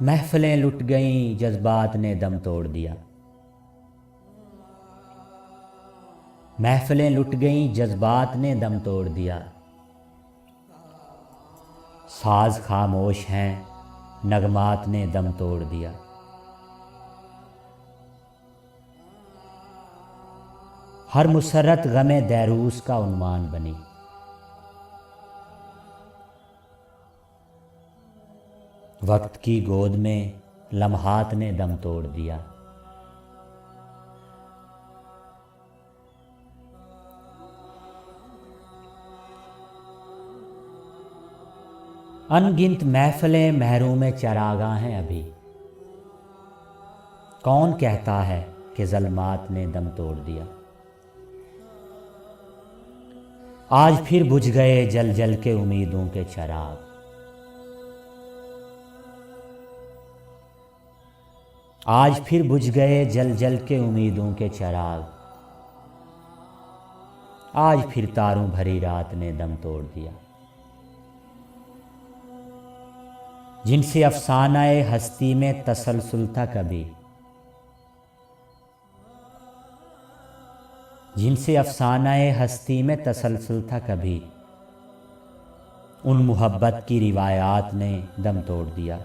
महफिलें लुट गईं, जज्बात ने दम तोड़ दिया। महफिलें लुट गईं, जज्बात ने दम तोड़ दिया। साज खामोश हैं, नगमात ने दम तोड़ दिया। हर मुसर्रत गमे दैरूस का उन्वान बनी। वक्त की गोद में लम्हात ने दम तोड़ दिया। अनगिनत महफिलें महरूम चरागाह हैं अभी। कौन कहता है कि ज़ल्मात ने दम तोड़ दिया। आज फिर बुझ गए जल जल के उम्मीदों के चराग। आज फिर बुझ गए जल जल के उम्मीदों के चराग। आज फिर तारों भरी रात ने दम तोड़ दिया। जिनसे अफसानाए हस्ती में तसलसल था कभी, जिनसे अफसानाए हस्ती में तसलसल था कभी, उन मुहब्बत की रिवायात ने दम तोड़ दिया।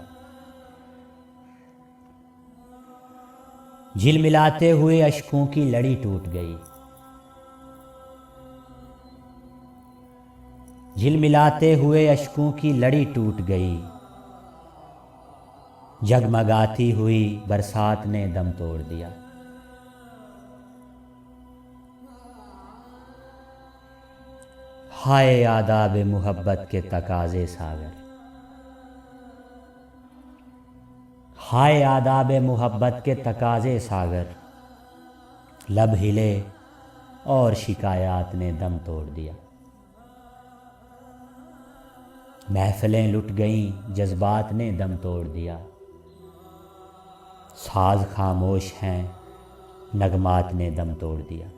झिलमिलाते हुए अश्कों की लड़ी टूट गई। झिलमिलाते हुए अश्कों की लड़ी टूट गई। जगमगाती हुई बरसात ने दम तोड़ दिया। हाय आदाब मुहब्बत के तकाज़े सागर। हाय आदाब मुहब्बत के तकाज़े सागर। लब हिले और शिकायत ने दम तोड़ दिया। महफिलें लुट गईं, जज्बात ने दम तोड़ दिया। साज खामोश हैं, नगमात ने दम तोड़ दिया।